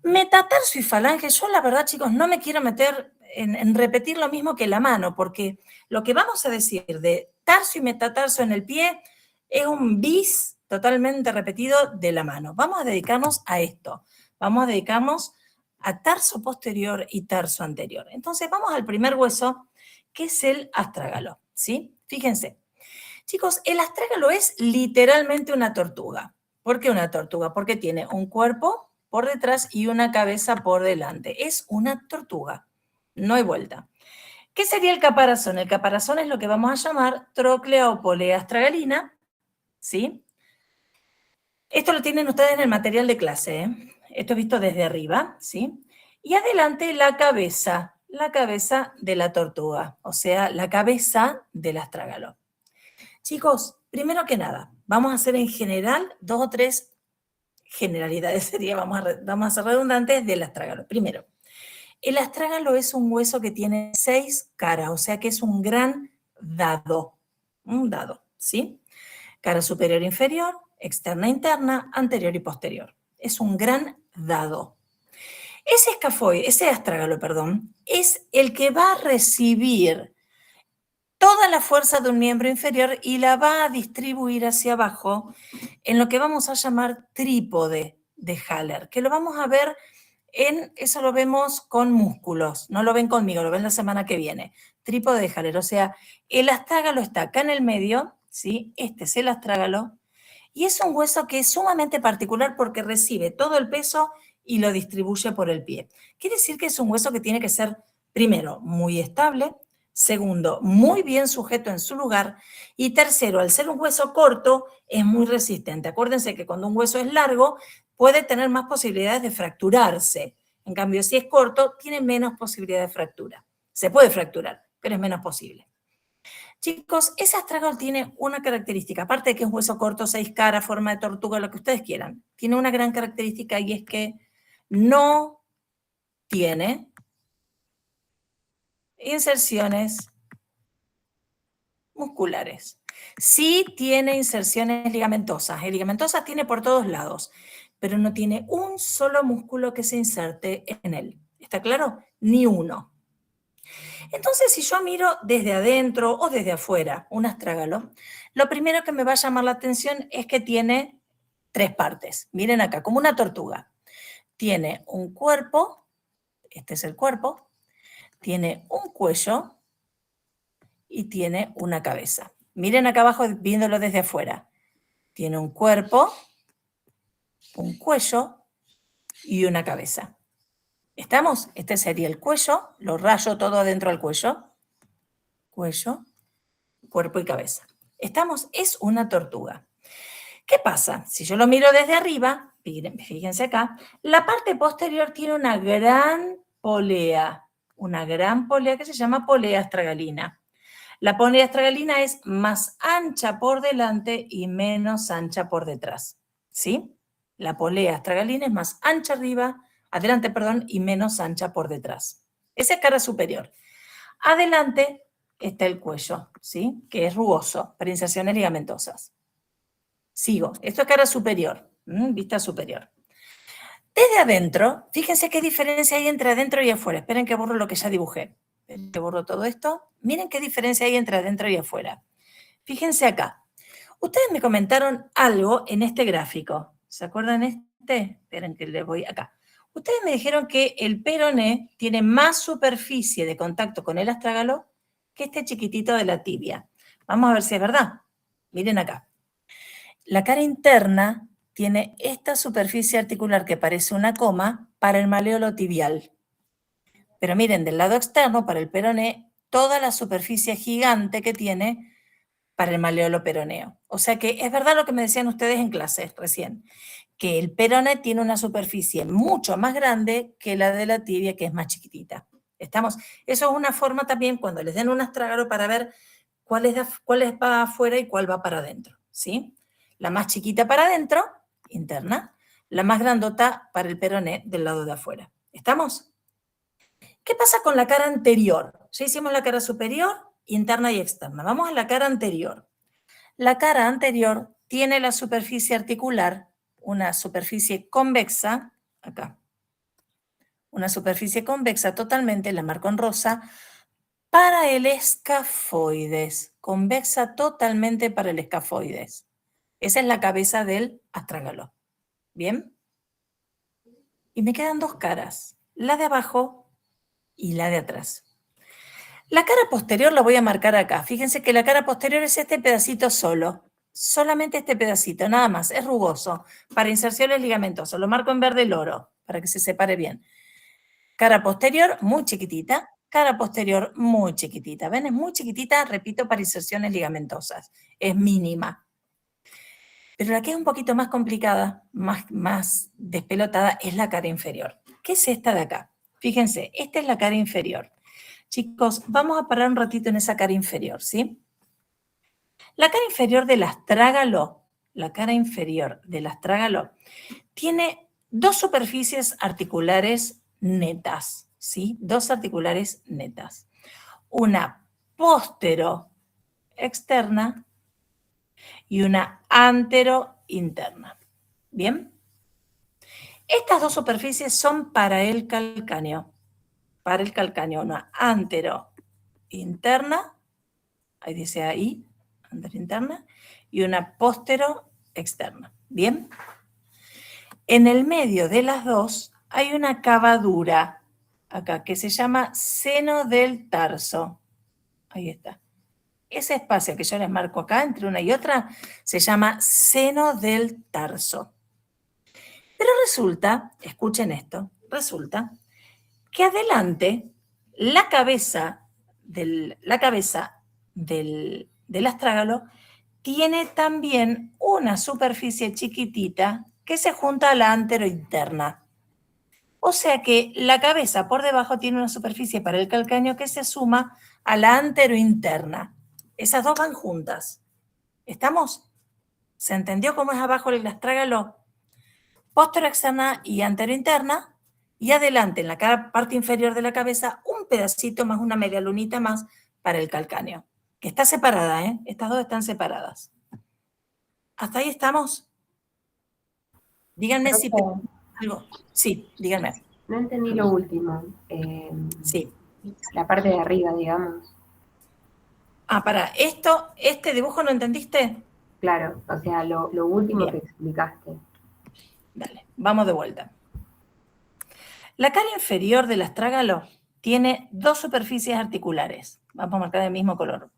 metatarso y falange, yo la verdad, chicos, no me quiero meter en repetir lo mismo que la mano, porque lo que vamos a decir de tarso y metatarso en el pie es un bis totalmente repetido de la mano. Vamos a dedicarnos a esto. Vamos a dedicarnos a tarso posterior y tarso anterior. Entonces, vamos al primer hueso, que es el astrágalo, ¿sí? Fíjense. Chicos, el astrágalo es literalmente una tortuga. ¿Por qué una tortuga? Porque tiene un cuerpo por detrás y una cabeza por delante. Es una tortuga. No hay vuelta. ¿Qué sería el caparazón? El caparazón es lo que vamos a llamar tróclea o polea astragalina, ¿sí? Esto lo tienen ustedes en el material de clase, ¿eh? Esto es visto desde arriba, ¿sí? Y adelante la cabeza de la tortuga, o sea, la cabeza del astrágalo. Chicos, primero que nada, vamos a hacer en general 2 o 3 generalidades, sería, vamos a ser redundantes, del astrágalo. Primero, el astrágalo es un hueso que tiene 6 caras, o sea que es un gran dado, un dado, ¿sí? Cara superior e inferior, externa e interna, anterior y posterior. Es un gran dado. Ese astrágalo, es el que va a recibir toda la fuerza de un miembro inferior y la va a distribuir hacia abajo en lo que vamos a llamar trípode de Haller, que lo vamos a ver eso lo vemos con músculos, no lo ven conmigo, lo ven la semana que viene. Trípode de Haller, o sea, el astrágalo está acá en el medio, ¿sí? Este es el astrágalo, y es un hueso que es sumamente particular porque recibe todo el peso y lo distribuye por el pie. Quiere decir que es un hueso que tiene que ser, primero, muy estable, segundo, muy bien sujeto en su lugar, y tercero, al ser un hueso corto, es muy resistente. Acuérdense que cuando un hueso es largo, puede tener más posibilidades de fracturarse. En cambio, si es corto, tiene menos posibilidad de fractura. Se puede fracturar, pero es menos posible. Chicos, ese astrágalo tiene una característica, aparte de que es un hueso corto, 6 caras, forma de tortuga, lo que ustedes quieran, tiene una gran característica y es que no tiene inserciones musculares. Sí tiene inserciones ligamentosas. Ligamentosas tiene por todos lados, pero no tiene un solo músculo que se inserte en él. ¿Está claro? Ni uno. Entonces, si yo miro desde adentro o desde afuera un astrágalo, lo primero que me va a llamar la atención es que tiene 3 partes. Miren acá, como una tortuga. Tiene un cuerpo, este es el cuerpo, tiene un cuello y tiene una cabeza. Miren acá abajo viéndolo desde afuera. Tiene un cuerpo, un cuello y una cabeza. ¿Estamos? Este sería el cuello, lo rayo todo adentro del cuello. Cuello cuerpo y cabeza. ¿Estamos? Es una tortuga. ¿Qué pasa? Si yo lo miro desde arriba, fíjense acá, la parte posterior tiene una gran polea que se llama polea astragalina. La polea astragalina es más ancha por delante y menos ancha por detrás, ¿sí? La polea astragalina es más ancha adelante, y menos ancha por detrás. Esa es cara superior. Adelante está el cuello, ¿sí? Que es rugoso para inserciones ligamentosas. Sigo. Esto es cara superior, vista superior. Desde adentro, fíjense qué diferencia hay entre adentro y afuera. Esperen que borro lo que ya dibujé. Esperen que borro todo esto. Miren qué diferencia hay entre adentro y afuera. Fíjense acá. Ustedes me comentaron algo en este gráfico. ¿Se acuerdan este? Esperen que le voy acá. Ustedes me dijeron que el peroné tiene más superficie de contacto con el astrágalo que este chiquitito de la tibia. Vamos a ver si es verdad. Miren acá. La cara interna tiene esta superficie articular que parece una coma para el maleolo tibial. Pero miren, del lado externo, para el peroné, toda la superficie gigante que tiene para el maleolo peroneo. O sea que es verdad lo que me decían ustedes en clase recién, que el peroné tiene una superficie mucho más grande que la de la tibia, que es más chiquitita. ¿Estamos? Eso es una forma también cuando les den un astrágalo para ver cuál es para afuera y cuál va para adentro, ¿sí? La más chiquita para adentro, interna, la más grandota para el peroné del lado de afuera. ¿Estamos? ¿Qué pasa con la cara anterior? Ya hicimos la cara superior, interna y externa. Vamos a la cara anterior. La cara anterior tiene la superficie articular, una superficie convexa, acá. Una superficie convexa totalmente, la marco en rosa, para el escafoides. Convexa totalmente para el escafoides. Esa es la cabeza del astrágalo. ¿Bien? Y me quedan dos caras, la de abajo y la de atrás. La cara posterior la voy a marcar acá. Fíjense que la cara posterior es este pedacito solo. Solamente este pedacito, nada más. Es rugoso. Para inserciones ligamentosas. Lo marco en verde loro, para que se separe bien. Cara posterior muy chiquitita. Cara posterior muy chiquitita. ¿Ven? Es muy chiquitita, repito, para inserciones ligamentosas. Es mínima. Pero la que es un poquito más complicada, más despelotada, es la cara inferior. ¿Qué es esta de acá? Fíjense, esta es la cara inferior. Chicos, vamos a parar un ratito en esa cara inferior, ¿sí? La cara inferior del astrágalo, tiene dos superficies articulares netas, ¿sí? Dos articulares netas. Una postero-externa y una antero-interna. ¿Bien? Estas dos superficies son para el calcáneo. Para el calcáneo, una antero-interna, ahí dice ahí, antero-interna, y una postero-externa. ¿Bien? En el medio de las dos hay una cavadura, acá, que se llama seno del tarso. Ahí está. Ese espacio que yo les marco acá, entre una y otra, se llama seno del tarso. Pero resulta, escuchen esto, resulta que adelante la cabeza del astrágalo tiene también una superficie chiquitita que se junta a la anterointerna. O sea que la cabeza por debajo tiene una superficie para el calcáneo que se suma a la anterointerna. Esas dos van juntas. ¿Estamos? ¿Se entendió cómo es abajo el astrágalo? Postero-externa y antero-interna. Y adelante, en la parte inferior de la cabeza, un pedacito más, una media lunita más para el calcáneo. Que está separada, ¿eh? Estas dos están separadas. ¿Hasta ahí estamos? Díganme si... algo. Sí, díganme. No entendí lo último. Sí. La parte de arriba, digamos. Ah, ¿este dibujo no entendiste? Claro, o sea, lo último Bien. que explicaste. Dale, vamos de vuelta. La cara inferior del astrágalo tiene dos superficies articulares. Vamos a marcar del mismo color.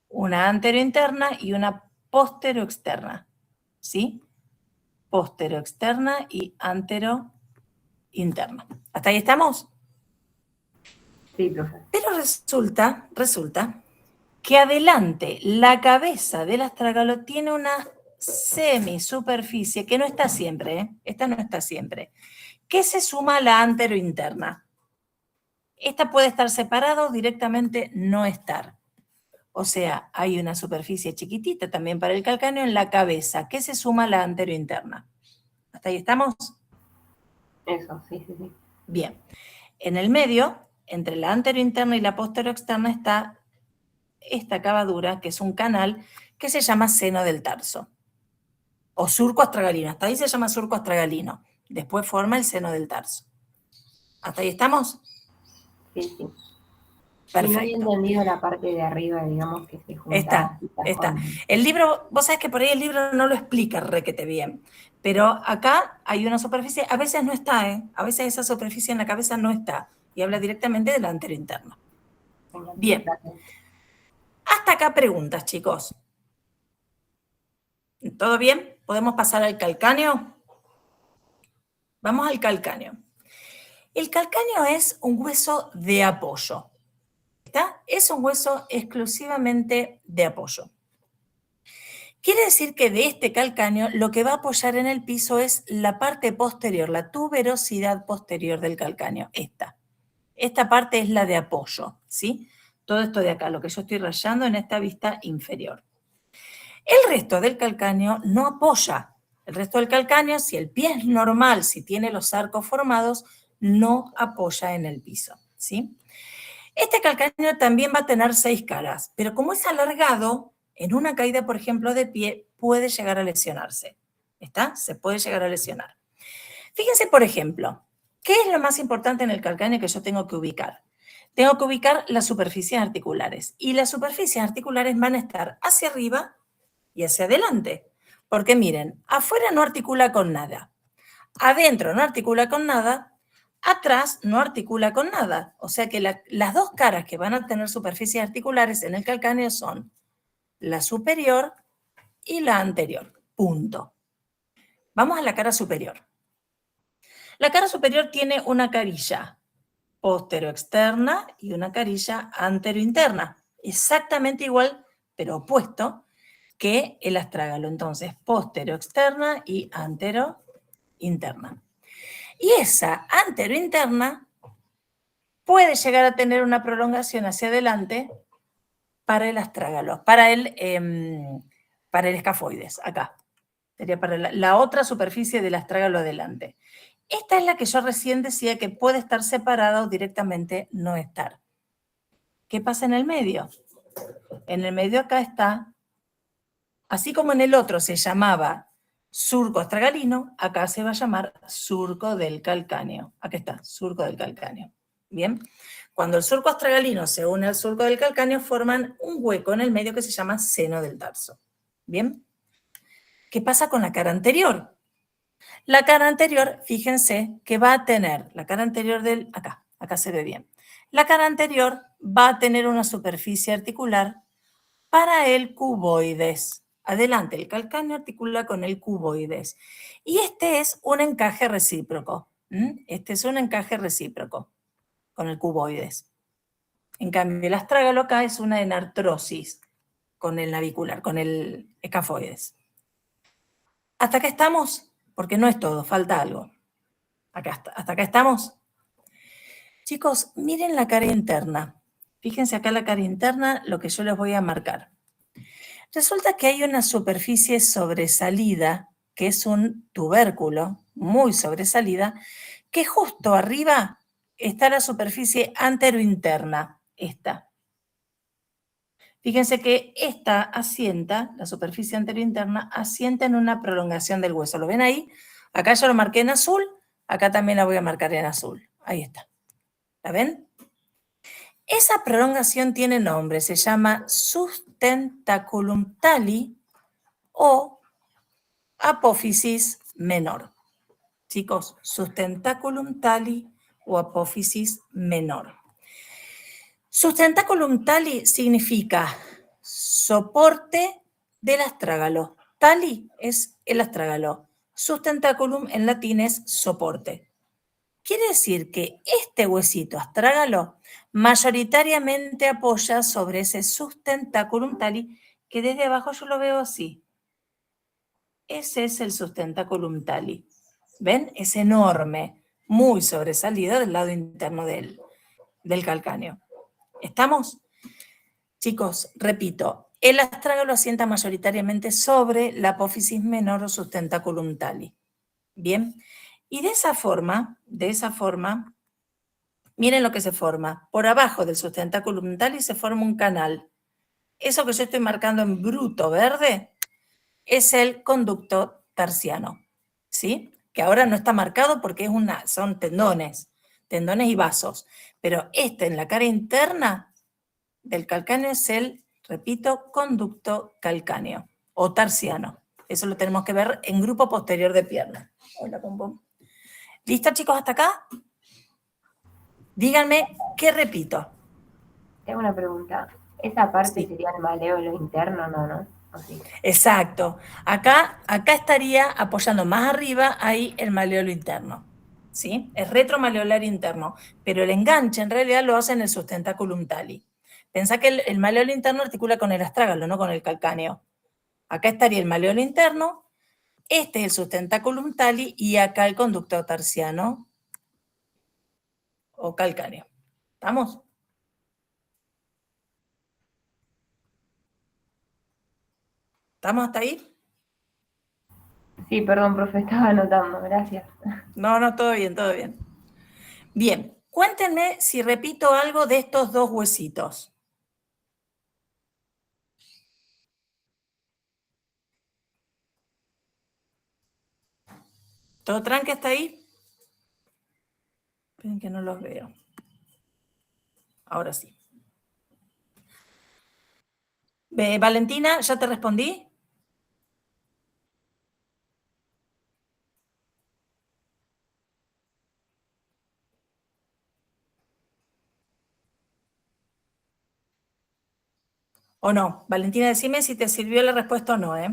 Una antero-interna y una postero-externa. ¿Sí? Postero-externa y antero-interna. ¿Hasta ahí estamos? Sí, profe. Pero resulta que adelante la cabeza del astrágalo tiene una semisuperficie que no está siempre, ¿eh? Esta no está siempre, que se suma a la anterointerna. Esta puede estar separada o directamente no estar. O sea, hay una superficie chiquitita también para el calcáneo en la cabeza, que se suma a la anterointerna. ¿Hasta ahí estamos? Eso, sí. Bien. En el medio, entre la anterointerna y la posteroexterna, está esta cavadura, que es un canal, que se llama seno del tarso. O surco astragalino. Hasta ahí se llama surco astragalino. Después forma el seno del tarso. ¿Hasta ahí estamos? Sí. Y no había Perfecto. entendido la parte de arriba, digamos, que se junta. Está. El libro, vos sabés que por ahí el libro no lo explica requete bien, pero acá hay una superficie, a veces no está, ¿eh? A veces esa superficie en la cabeza no está y habla directamente del anterointerno. Bien. Hasta acá preguntas, chicos. ¿Todo bien? ¿Podemos pasar al calcáneo? Vamos al calcáneo. El calcáneo es un hueso de apoyo. ¿Está? Es un hueso exclusivamente de apoyo. Quiere decir que de este calcáneo lo que va a apoyar en el piso es la parte posterior, la tuberosidad posterior del calcáneo, esta. Esta parte es la de apoyo, ¿sí? Todo esto de acá, lo que yo estoy rayando en esta vista inferior. El resto del calcáneo no apoya. El resto del calcáneo, si el pie es normal, si tiene los arcos formados, no apoya en el piso, ¿sí? Este calcáneo también va a tener 6 caras, pero como es alargado, en una caída, por ejemplo, de pie, puede llegar a lesionarse. ¿Está? Se puede llegar a lesionar. Fíjense, por ejemplo, ¿qué es lo más importante en el calcáneo que yo tengo que ubicar? Tengo que ubicar las superficies articulares. Y las superficies articulares van a estar hacia arriba y hacia adelante. Porque miren, afuera no articula con nada. Adentro no articula con nada. Atrás no articula con nada. O sea que las dos caras que van a tener superficies articulares en el calcáneo son la superior y la anterior. Punto. Vamos a la cara superior. La cara superior tiene una carilla posteroexterna y una carilla anterointerna. Exactamente igual, pero opuesto, que el astrágalo. Entonces, posteroexterna y anterointerna. Y esa anterointerna puede llegar a tener una prolongación hacia adelante para el astrágalo, para el escafoides, acá. Sería para la otra superficie del astrágalo adelante. Esta es la que yo recién decía que puede estar separada o directamente no estar. ¿Qué pasa en el medio? En el medio acá está, así como en el otro se llamaba surco astragalino, acá se va a llamar surco del calcáneo. Acá está, surco del calcáneo. Bien. Cuando el surco astragalino se une al surco del calcáneo, forman un hueco en el medio que se llama seno del tarso. ¿Bien? ¿Qué pasa con la cara anterior? La cara anterior, fíjense que va a tener, la cara anterior del, acá se ve bien. La cara anterior va a tener una superficie articular para el cuboides. Adelante, el calcáneo articula con el cuboides. Y este es un encaje recíproco. Este es un encaje recíproco con el cuboides. En cambio, el astrágalo acá es una enartrosis con el navicular, con el escafoides. ¿Hasta acá estamos? Porque no es todo, falta algo. ¿Hasta acá estamos? Chicos, miren la cara interna. Fíjense acá la cara interna, lo que yo les voy a marcar. Resulta que hay una superficie sobresalida, que es un tubérculo muy sobresalida, que justo arriba está la superficie anterointerna, esta. Fíjense que esta asienta, la superficie anterointerna, asienta en una prolongación del hueso. ¿Lo ven ahí? Acá yo lo marqué en azul, acá también la voy a marcar en azul. Ahí está. ¿La ven? Esa prolongación tiene nombre, se llama sustentaculum tali o apófisis menor. Chicos, sustentaculum tali o apófisis menor. Sustentaculum tali significa soporte del astrágalo. Tali es el astrágalo. Sustentaculum en latín es soporte. Quiere decir que este huesito astrágalo mayoritariamente apoya sobre ese sustentaculum tali, que desde abajo yo lo veo así. Ese es el sustentaculum tali. ¿Ven? Es enorme, muy sobresalido del lado interno del calcáneo. ¿Estamos? Chicos, repito, el astrágalo asienta mayoritariamente sobre la apófisis menor o sustentaculum tali. Bien, y de esa forma, miren lo que se forma. Por abajo del sustentaculum tali se forma un canal. Eso que yo estoy marcando en bruto verde es el conducto terciano, ¿sí? Que ahora no está marcado porque son tendones y vasos. Pero en la cara interna del calcáneo es el, repito, conducto calcáneo o terciano. Eso lo tenemos que ver en grupo posterior de pierna. Hola, pom pom. ¿Listo, chicos, hasta acá? Díganme, ¿qué repito? Tengo una pregunta. ¿Esa parte Sí. sería el maléolo interno? No. ¿O sí? Exacto. Acá estaría apoyando más arriba ahí el maleolo interno. ¿Sí? Es retromaleolar interno, pero el enganche en realidad lo hace en el sustentaculum tali. Pensá que el maleolo interno articula con el astrágalo, no con el calcáneo. Acá estaría el maleolo interno, este es el sustentaculum tali y acá el conducto terciano o calcáneo. ¿Estamos? ¿Estamos hasta ahí? Sí, perdón, profe, estaba anotando, gracias. No, todo bien, todo bien. Bien, cuéntenme si repito algo de estos dos huesitos. ¿Todo tranque hasta ahí? Esperen que no los veo. Ahora sí. Valentina, ¿ya te respondí? ¿O no? Valentina, decime si te sirvió la respuesta o no, ¿eh?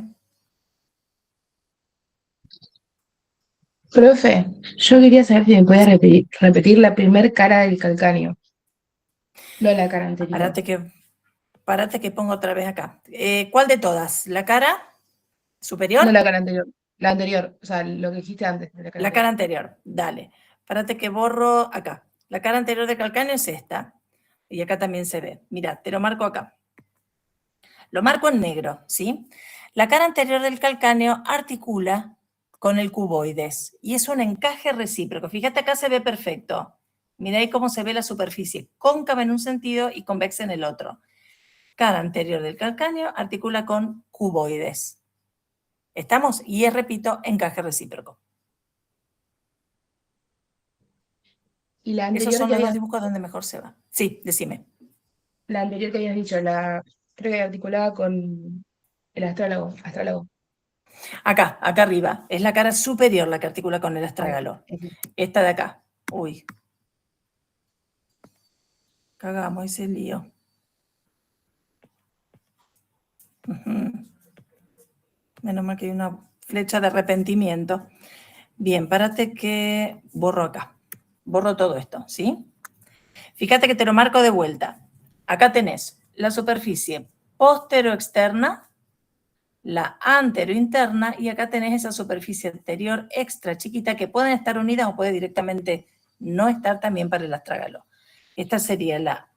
Profe, yo quería saber si me podía repetir la primer cara del calcáneo, no la cara anterior. Párate que pongo otra vez acá. ¿Cuál de todas? ¿La cara superior? No la cara anterior, la anterior, o sea, lo que dijiste antes de La cara anterior, dale. Párate que borro acá. La cara anterior del calcáneo es esta. Y acá también se ve. Mira, te lo marco acá. Lo marco en negro, ¿sí? La cara anterior del calcáneo articula con el cuboides y es un encaje recíproco. Fíjate, acá se ve perfecto. Mira ahí cómo se ve la superficie cóncava en un sentido y convexa en el otro. Cara anterior del calcáneo articula con cuboides. ¿Estamos? Y es, repito, encaje recíproco. Y la anterior Esos son que los dos habías, dibujos donde mejor se va. Sí, decime. la anterior que habías dicho, creo que articulaba con el astrálago. Acá arriba. Es la cara superior la que articula con el astrágalo. Esta de acá. Uy. Cagamos ese lío. Menos mal que hay una flecha de arrepentimiento. Bien, párate que borro acá. Borro todo esto, ¿sí? Fíjate que te lo marco de vuelta. Acá tenés la superficie postero-externa, la antero-interna, y acá tenés esa superficie anterior extra chiquita que pueden estar unidas o puede directamente no estar también para el astrágalo. Esta sería la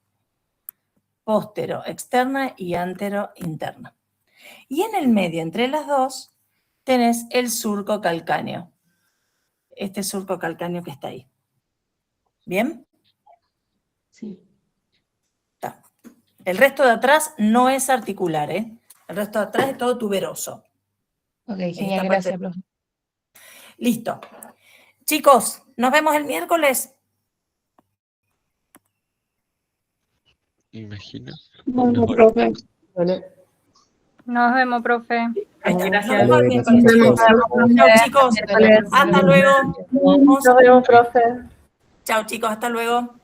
postero-externa y antero-interna. Y en el medio, entre las dos, tenés el surco calcáneo. Este surco calcáneo que está ahí. ¿Bien? Sí. Está. El resto de atrás no es articular, ¿eh? El resto de atrás es todo tuberoso. Ok, Esta genial, parte- gracias, profe. Listo. Chicos, nos vemos el miércoles. Imagina. Bueno, No. profe. Nos vemos, profe. Nos vemos el miércoles. Nos Chao, chicos. Hasta luego. Nos vemos, profe. Chao, chicos. Hasta luego.